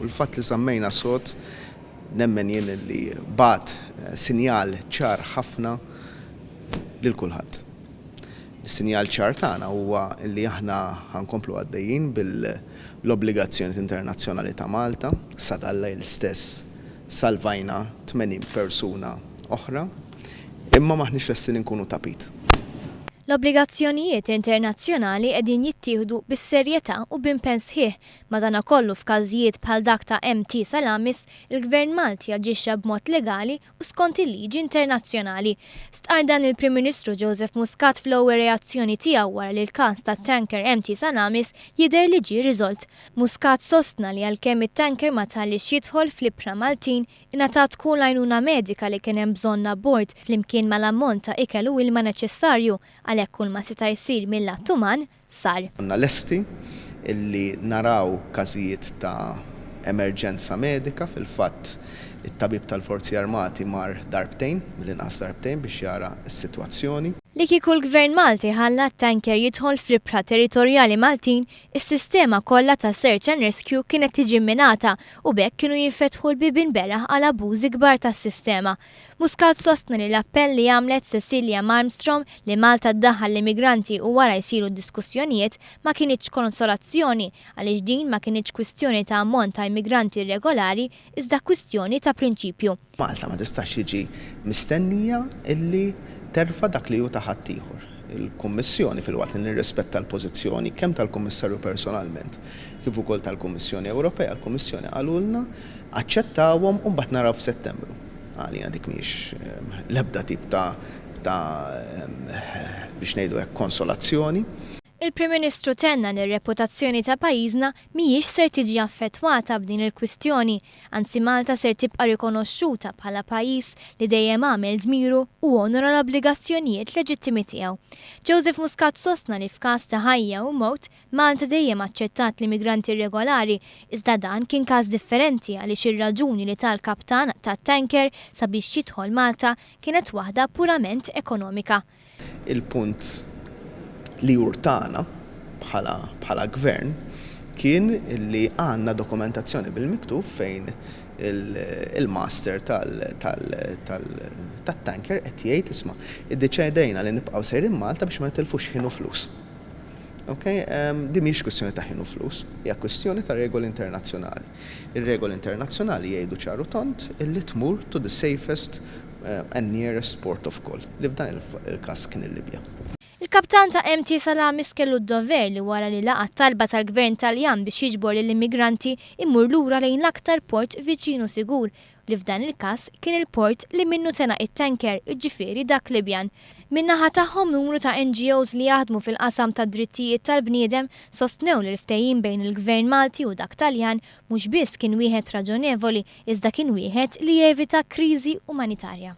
l-fatt li żammejna sod nemmen jien li bat sinjal ċar ħafna lil kulħadd. Is-sinjal ċar tagħna huwa li aħna ħankomplu għaddejjin bil-obbligazzjonijiet internazzjonali ta' Malta, sadalla l-istess salvajna 80 persuna oħra, imma maħniex lesti nkunu tapit. L-obbligazzjonijiet internazzjonali qegħdin jittieħdu bis-serjetà u b'impens sħiħ, madankollu f'każijiet bħal dak ta' MT Salamis, il-Gvern Malti aġixxa b'mod legali u skont il-liġi internazzjonali. Stqar dan il-Prim Ministru Joseph Muscat fl-ewwel reazzjoni tiegħu wara li l-każ tat-tanker MT Salamis jidher li ġie riżolt. Muscat sostna li għalkemm it-tanker ma tħallix jidħol fl-ibħra Maltin, ingħatat kull għajnuna medika li kien hemm bżonn abbord flimkien mal-ammont ta' ikel u ilma neċessarju għalhekk kull ma seta' jsir mill-att uman sar. Konna lesti illi naraw każijiet ta' emerġenza medika, fil-fatt it-tabib tal-Forzi Armati mar darbtejn, mill-inqas darbtejn biex jara s-sitwazzjoni. Li kieku l-Gvern Malti ħalla t-tanker jidħol fl-ibħra territorjali Maltin, is-sistema kollha ta' search and rescue kienet tiġi minata u bekk kienu jinfetħu l-bibin beraħ għal abużi kbar tas-sistema. Muscat sostna li l-appell li għamlet Cecilia Malmstrom li Malta ddaħħal l-immigranti u wara jsiru diskussjonijiet ma kienitx konsolazzjoni għaliex din ma kienitx kwistjoni ta' ammont ta' immigranti irregolari iżda kwistjoni ta' prinċipju. Malta ma tistax jiġi mistennija illi terfa' dak li hu ta' ħadd ieħor. Il-Kummissjoni fil-waqt li nirrispetta l-pożizzjoni kemm tal-Kummissarju personalment kif ukoll tal-Kummissjoni Ewropea, l-Kummissjoni qalulna aċċettawhom u mbagħad naraw f'Settembru. Għalina dik mhix l-ebda tip ta' biex ngħidu hekk konsolazzjoni. Il-Prim Ministru tenna li r-reputazzjoni ta' pajjiżna mhijiex ser tiġi affettwata b'din il-kwistjoni, anzi Malta ser tibqa' rikonoxxuta bħala pajjiż li dejjem għamel dmiru u onora l-obbligazzjonijiet leġittimi tiegħu. Joseph Muscat sostna li f'każ ta' ħajja u mewt Malta dejjem aċċettat l-immigranti irregolari, iżda dan kien każ differenti għaliex ir-raġuni li tal-kaptan tat-tanker sabiex jidħol Malta kienet waħda purament ekonomika. Il-punt li urtana bħala gvern kien li għandna dokumentazzjoni bil-miktub fejn il-master tat-tanker qed jgħid isma' iddeċidejna li nibqgħu sejrin Malta biex ma nitilfux ħin u flus. Okay? Di mhix kwestjoni ta' ħin u flus, hija kwestjoni ta' regoli internazzjonali. Ir-regoli internazzjonali jgħidu ċaru tont illi tmur to the safest and nearest port of call, li f'dan il-każ kien il-Libja. Il-kaptan ta' MT Salamis kellu d-dover li wara li laqa talba tal-Gvern Taljan biex jiġbor lill-immigranti immur lura lejn l-aktar port viċinu sigur li f'dan il-każ kien il-port li minnu tenaq it-tanker, iġifieri dak Libjan. Min-naħa tagħhom numru ta' NGOs li jaħdmu fil-qasam tad drittijiet tal-bniedem sostnew li l-ftehim bejn il-Gvern Malti u dak Taljan mhux biss kien wieħed raġonevoli iżda kien wieħed li jevita kriżi umanitarja.